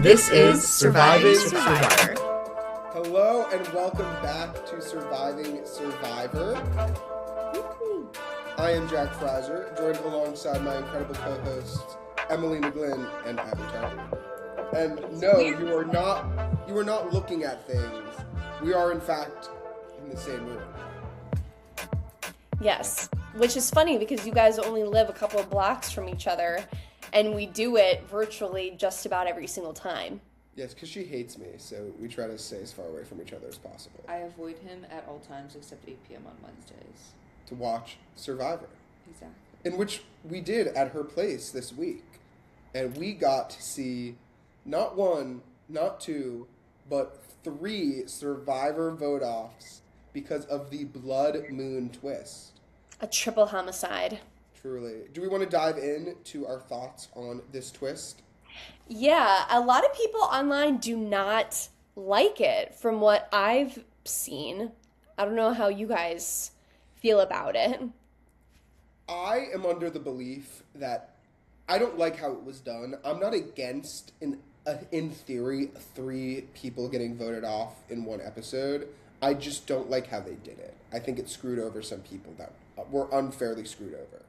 This is Surviving Survivor. Hello and welcome back to Surviving Survivor. I am Jack Freiser, joined alongside my incredible co-hosts Emily McGlynn and Abby Tarpey. And no, you are not looking at things. We are in fact in the same room. Yes, which is funny because you guys only live a couple of blocks from each other, and we do it virtually just about every single time. Yes, because she hates me, so we try to stay as far away from each other as possible. I avoid him at all times except 8 p.m. on Wednesdays. To watch Survivor. Exactly. In which we did at her place this week. And we got to see not one, not two, but 3 Survivor vote-offs because of the Blood Moon twist. A triple homicide. Truly. Do we want to dive into our thoughts on this twist? Yeah, a lot of people online do not like it from what I've seen. I don't know how you guys feel about it. I am under the belief that I don't like how it was done. I'm not against, in theory, 3 people getting voted off in one episode. I just don't like how they did it. I think it screwed over some people that were unfairly screwed over.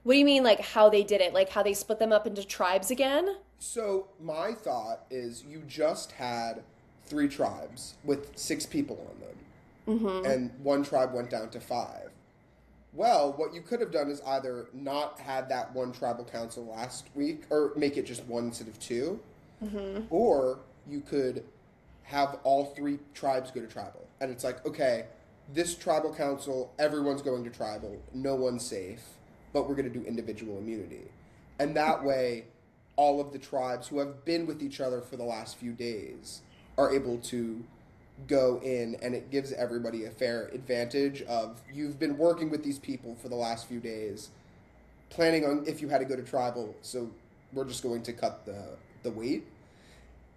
What do you mean, like, how they did it? Like, how they split them up into tribes again? So, my thought is you just had 3 tribes with 6 people on them. Mm-hmm. And one tribe went down to 5. Well, what you could have done is either not had that one tribal council last week, or make it just 1 instead of 2. Mm-hmm. Or you could have all 3 tribes go to tribal. And it's like, okay, this tribal council, everyone's going to tribal, no one's safe, but we're going to do individual immunity. And that way, all of the tribes who have been with each other for the last few days are able to go in, and it gives everybody a fair advantage of, you've been working with these people for the last few days, planning on if you had to go to tribal, so we're just going to cut the weight.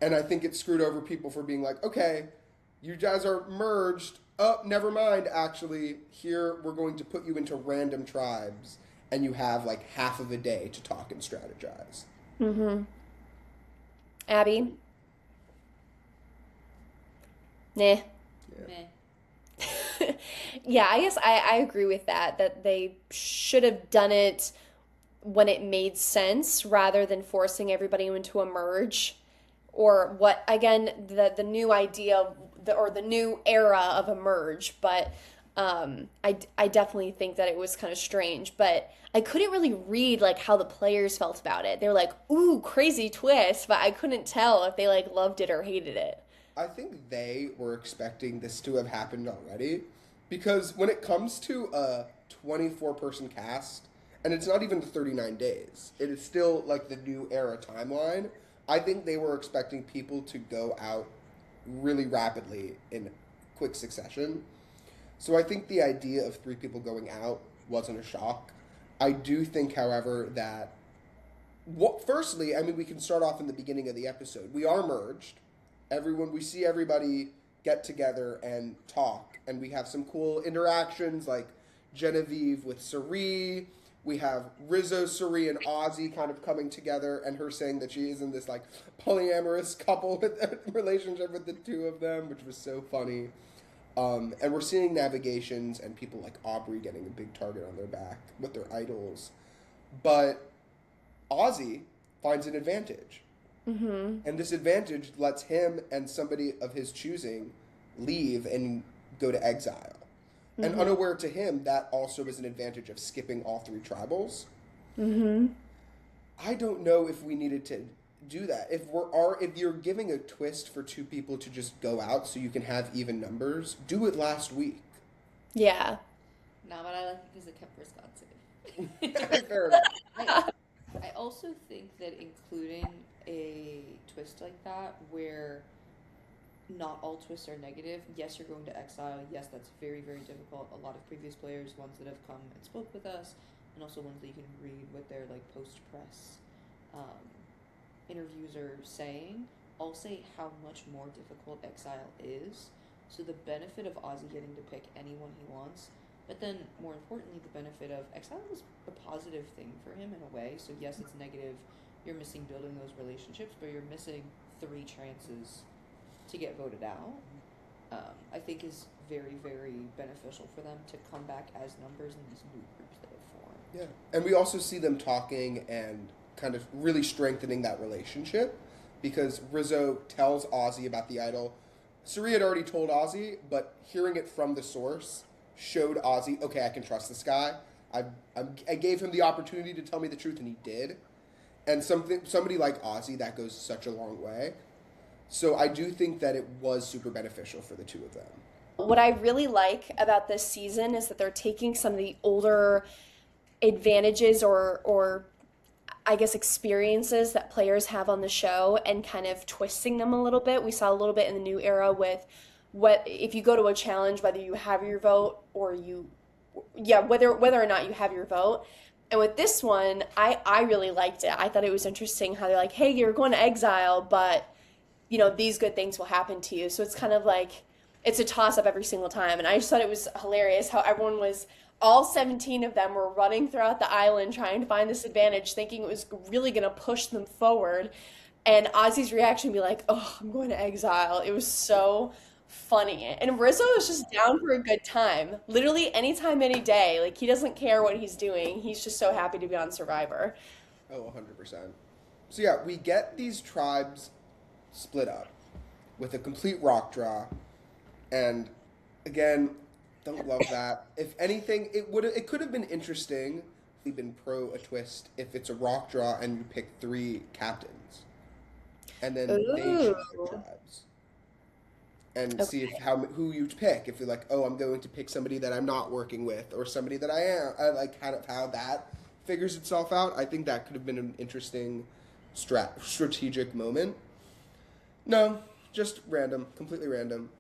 And I think it screwed over people for being like, okay, you guys are merged. Oh, never mind, actually. Here, we're going to put you into random tribes, and you have like half of a day to talk and strategize. Mm-hmm. Abby? Nah. Meh. Yeah, I guess I agree with that they should have done it when it made sense rather than forcing everybody into a merge. Or what, again, the new idea or the new era of a merge. But I definitely think that it was kind of strange. But I couldn't really read like how the players felt about it. They were like, ooh, crazy twist. But I couldn't tell if they like loved it or hated it. I think they were expecting this to have happened already. Because when it comes to a 24-person cast, and it's not even the 39 days, it is still like the new era timeline. I think they were expecting people to go out really rapidly in quick succession. So I think the idea of 3 people going out wasn't a shock. I do think, however, that... firstly, I mean, we can start off in the beginning of the episode. We are merged. We see everybody get together and talk. And we have some cool interactions, like Genevieve with Sari. We have Rizzo, Sari, and Ozzy kind of coming together, and her saying that she is in this like polyamorous couple relationship with the 2 of them, which was so funny. And we're seeing navigations and people like Aubrey getting a big target on their back with their idols. But Ozzy finds an advantage. Mm-hmm. And this advantage lets him and somebody of his choosing leave and go to exile. And unaware to him, that also is an advantage of skipping all 3 tribals. Mm-hmm. I don't know if we needed to do that. If you're giving a twist for 2 people to just go out so you can have even numbers, do it last week. Yeah. No, but I like it because it kept Scott safe. Fair enough. I also think that including a twist like that where not all twists are negative. Yes, you're going to exile. Yes, that's very, very difficult. A lot of previous players, ones that have come and spoke with us, and also ones that you can read what their like post-press interviews are saying, all say how much more difficult exile is. So the benefit of Ozzy getting to pick anyone he wants, but then more importantly, the benefit of exile is a positive thing for him in a way. So yes, it's negative. You're missing building those relationships, but you're missing 3 chances to get voted out, I think is very, very beneficial for them to come back as numbers in these new groups that have formed. Yeah. And we also see them talking and kind of really strengthening that relationship, because Rizzo tells Ozzy about the idol. Suri had already told Ozzy, but hearing it from the source showed Ozzy, okay, I can trust this guy. I gave him the opportunity to tell me the truth, and he did. And somebody like Ozzy, that goes such a long way. So I do think that it was super beneficial for the two of them. What I really like about this season is that they're taking some of the older advantages or I guess experiences that players have on the show and kind of twisting them a little bit. We saw a little bit in the new era with what if you go to a challenge, whether you have your vote or whether or not you have your vote. And with this one, I really liked it. I thought it was interesting how they're like, hey, you're going to exile, but these good things will happen to you. So it's kind of like it's a toss up every single time. And I just thought it was hilarious how all 17 of them were running throughout the island trying to find this advantage, thinking it was really going to push them forward. And Ozzy's reaction would be like, oh, I'm going to exile. It was so funny. And Rizzo is just down for a good time. Literally anytime, any day. Like, he doesn't care what he's doing. He's just so happy to be on Survivor. Oh, 100%. So yeah, we get these tribes split up with a complete rock draw. And again, don't love that. If anything, it could have been interesting. We've been pro a twist if it's a rock draw and you pick 3 captains, and then they choose the tribes, and see who you pick. If you're like, oh, I'm going to pick somebody that I'm not working with, or somebody that I am. I like kind of how that figures itself out. I think that could have been an interesting strategic moment. No, just random, completely random.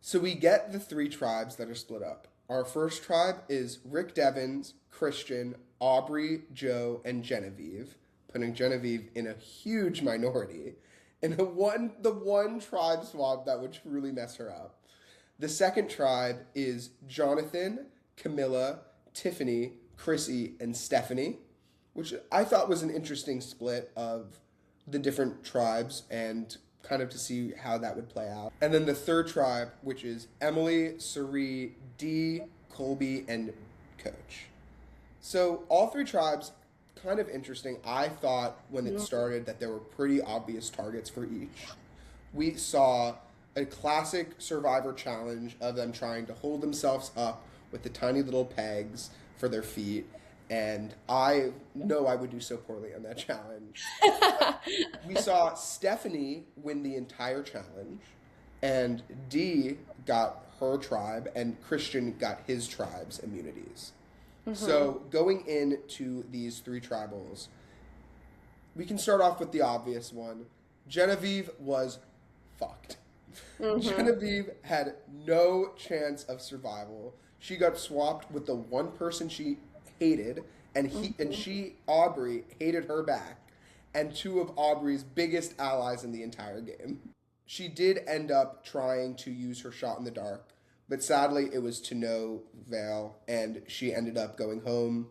So we get the 3 tribes that are split up. Our first tribe is Rick Devens, Christian, Aubrey, Joe, and Genevieve, putting Genevieve in a huge minority, and the one tribe swap that would truly mess her up. The second tribe is Jonathan, Camilla, Tiffany, Chrissy, and Stephanie, which I thought was an interesting split of the different tribes and kind of to see how that would play out. And then the third tribe, which is Emily, Suri, Dee, Colby, and Coach. So all 3 tribes, kind of interesting. I thought when it started that there were pretty obvious targets for each. We saw a classic Survivor challenge of them trying to hold themselves up with the tiny little pegs for their feet. And I know I would do so poorly on that challenge. We saw Stephanie win the entire challenge, and Dee got her tribe, and Christian got his tribe's immunities. Mm-hmm. So going into these 3 tribals, we can start off with the obvious one. Genevieve was fucked. Mm-hmm. Genevieve had no chance of survival. She got swapped with the one person she hated, and Aubrey hated her back, and 2 of Aubrey's biggest allies in the entire game. She did end up trying to use her shot in the dark, but sadly it was to no avail, and she ended up going home.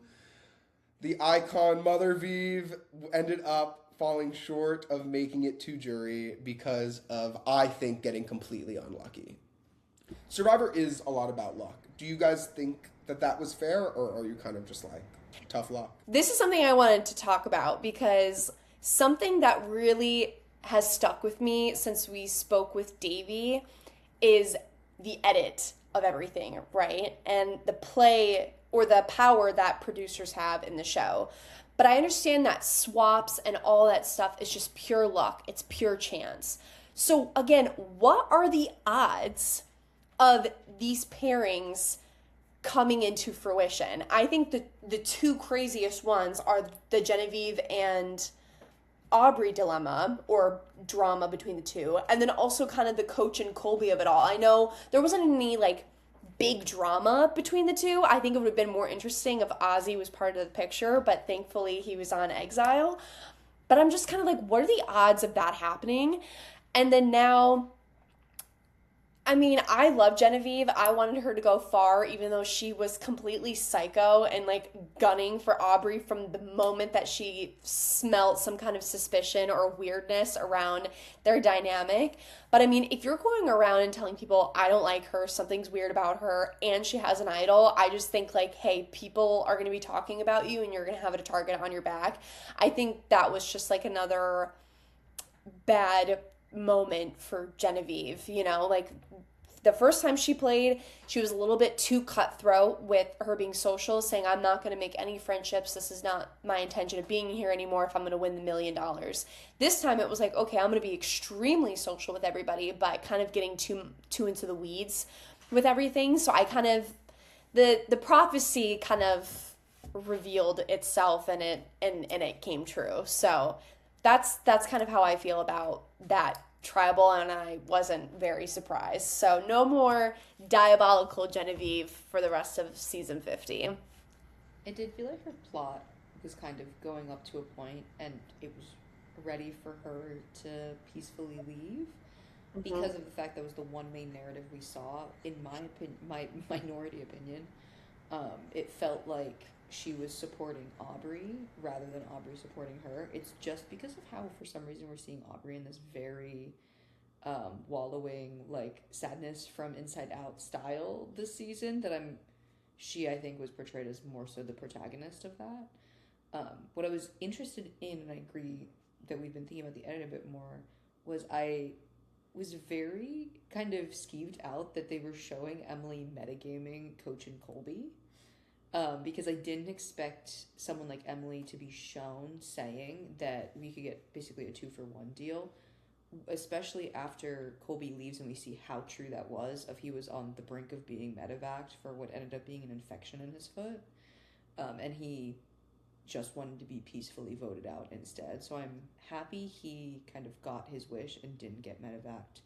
The icon Mother Vive ended up falling short of making it to jury because of, I think, getting completely unlucky. Survivor is a lot about luck. Do you guys think that was fair, or are you kind of just like, tough luck? This is something I wanted to talk about because something that really has stuck with me since we spoke with Davey is the edit of everything, right? And the play or the power that producers have in the show. But I understand that swaps and all that stuff is just pure luck. It's pure chance. So again, what are the odds of these pairings coming into fruition? I think the 2 craziest ones are the Genevieve and Aubrey dilemma or drama between the 2, and then also kind of the Coach and Colby of it all. I know there wasn't any like big drama between the 2. I think it would have been more interesting if Ozzy was part of the picture, but thankfully he was on exile. But I'm just kind of like, what are the odds of that happening? And then now I mean, I love Genevieve. I wanted her to go far, even though she was completely psycho and like gunning for Aubrey from the moment that she smelt some kind of suspicion or weirdness around their dynamic. But I mean, if you're going around and telling people, I don't like her, something's weird about her, and she has an idol, I just think like, hey, people are going to be talking about you and you're going to have a target on your back. I think that was just like another bad moment for Genevieve, like the first time she played, she was a little bit too cutthroat with her being social, saying, I'm not going to make any friendships. This is not my intention of being here anymore if I'm going to win the $1,000,000. This time it was like, okay, I'm going to be extremely social with everybody, but kind of getting too into the weeds with everything. So I kind of, the prophecy kind of revealed itself and it came true. So that's kind of how I feel about that tribal, and I wasn't very surprised. So no more diabolical Genevieve for the rest of season 50. It did feel like her plot was kind of going up to a point and it was ready for her to peacefully leave because of the fact that was the one main narrative we saw. In my opinion, my minority opinion, it felt like she was supporting Aubrey rather than Aubrey supporting her. It's just because of how, for some reason, we're seeing Aubrey in this very wallowing, like, sadness from inside out style this season that I think was portrayed as more so the protagonist of that. What I was interested in, and I agree that we've been thinking about the edit a bit more, was I was very kind of skeeved out that they were showing Emily metagaming Coach and Colby. Because I didn't expect someone like Emily to be shown saying that we could get basically a 2-for-1 deal, especially after Colby leaves and we see how true that was, of he was on the brink of being medevaced for what ended up being an infection in his foot, and he just wanted to be peacefully voted out instead. So I'm happy he kind of got his wish and didn't get medevaced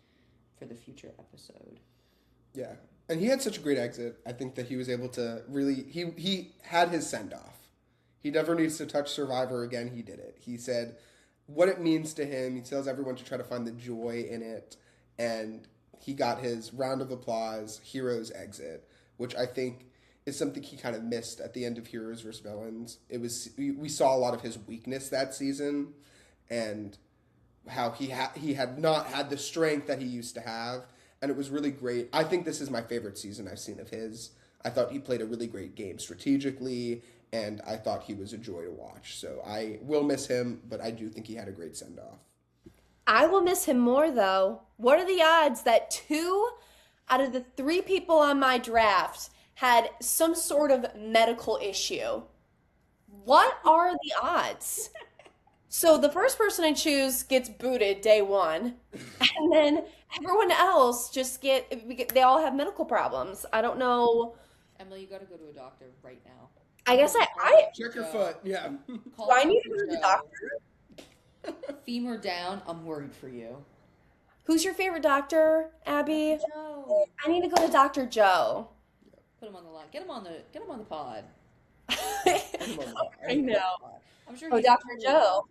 for the future episode. Yeah. And he had such a great exit. I think that he was able to really... He had his send-off. He never needs to touch Survivor again. He did it. He said what it means to him. He tells everyone to try to find the joy in it. And he got his round of applause, hero's exit, which I think is something he kind of missed at the end of Heroes vs. Villains. We saw a lot of his weakness that season and how he had not had the strength that he used to have. And it was really great. I think this is my favorite season I've seen of his. I thought he played a really great game strategically, and I thought he was a joy to watch. So I will miss him, but I do think he had a great send-off. I will miss him more, though. What are the odds that 2 out of the 3 people on my draft had some sort of medical issue? What are the odds? So the first person I choose gets booted day 1, and then everyone else just they all have medical problems. I don't know. Emily, you gotta go to a doctor right now. I guess I Check your foot, yeah. do I need to go to the doctor? Femur down, I'm worried for you. Who's your favorite doctor, Abby? Joe. I need to go to Dr. Joe. Put him on the line. Get him on the pod. I know. I'm sure. Oh, Dr. Joe.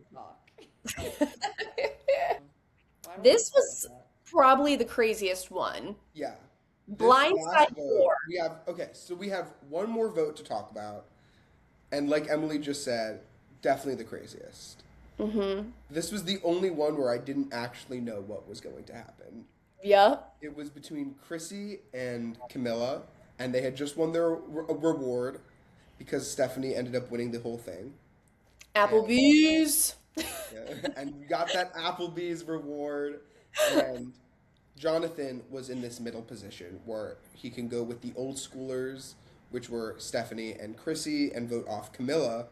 This was probably the craziest one. Yeah. Blindside 4. We have one more vote to talk about. And like Emily just said, definitely the craziest. Mm-hmm. This was the only one where I didn't actually know what was going to happen. Yep. It was between Chrissy and Camilla, and they had just won their reward because Stephanie ended up winning the whole thing. Applebee's. And got that Applebee's reward. And Jonathan was in this middle position where he can go with the old schoolers, which were Stephanie and Chrissy, and vote off Camilla,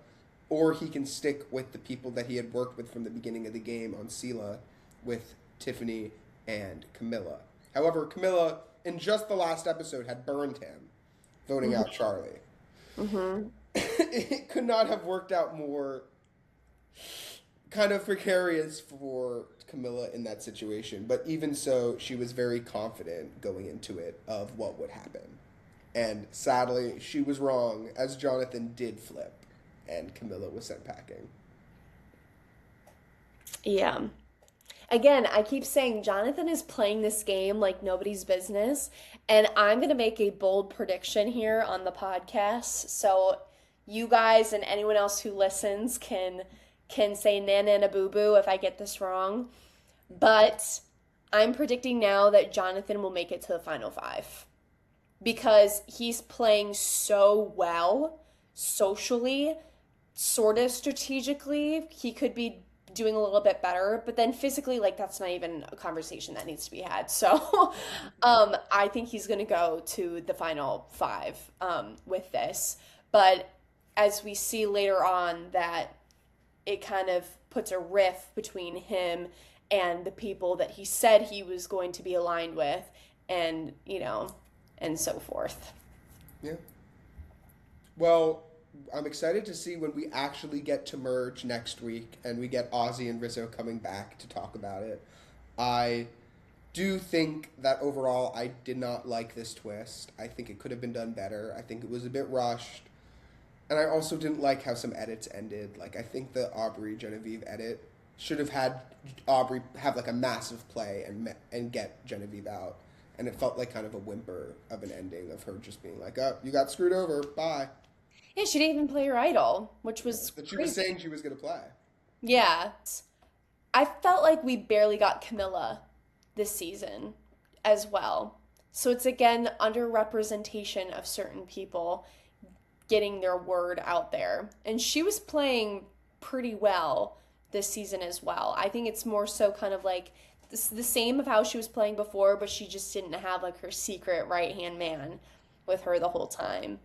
or he can stick with the people that he had worked with from the beginning of the game on Sela with Tiffany and Camilla. However, Camilla, in just the last episode, had burned him, voting out Charlie. Mm-hmm. It could not have worked out more kind of precarious for Camilla in that situation. But even so, she was very confident going into it of what would happen. And sadly, she was wrong, as Jonathan did flip, and Camilla was sent packing. Yeah. Again, I keep saying Jonathan is playing this game like nobody's business, and I'm going to make a bold prediction here on the podcast. So you guys and anyone else who listens can say na boo boo if I get this wrong. But I'm predicting now that Jonathan will make it to the final 5 because he's playing so well socially, sort of strategically. He could be doing a little bit better, but then physically, like, that's not even a conversation that needs to be had. So I think he's going to go to the final 5 with this. But as we see later on, that it kind of puts a rift between him and the people that he said he was going to be aligned with, and, you know, and so forth. Yeah. Well, I'm excited to see when we actually get to merge next week and we get Ozzy and Rizzo coming back to talk about it. I do think that overall I did not like this twist. I think it could have been done better. I think it was a bit rushed. And I also didn't like how some edits ended. Like, I think the Aubrey Genevieve edit should have had Aubrey have like a massive play and get Genevieve out. And it felt like kind of a whimper of an ending of her just being like, oh, you got screwed over, bye. Yeah, she didn't even play her idol, which was But she crazy. was saying she was going to play. Yeah. I felt like we barely got Camilla this season as well. So it's, again, underrepresentation of certain people getting their word out there. And she was playing pretty well this season as well. I think it's more so kind of like the same of how she was playing before, but she just didn't have like her secret right-hand man with her the whole time.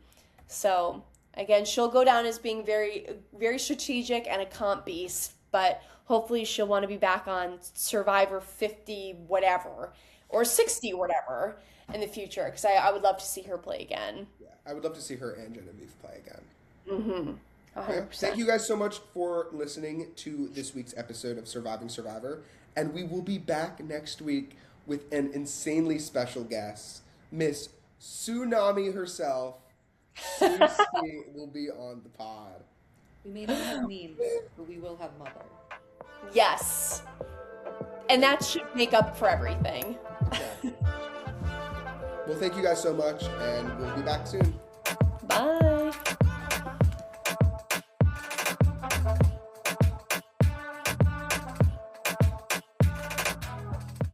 So again, she'll go down as being very, very strategic and a comp beast, but hopefully she'll want to be back on Survivor 50 whatever, or 60 whatever in the future, because I would love to see her play again. Yeah, I would love to see her and Genevieve play again. Mm-hmm. 100%. Yeah. Thank you guys so much for listening to this week's episode of Surviving Survivor, and we will be back next week with an insanely special guest, Miss Tsunami herself. Susie will be on the pod. We may not have memes, but we will have mother. Yes. And that should make up for everything. Yeah. Well, thank you guys so much, and we'll be back soon.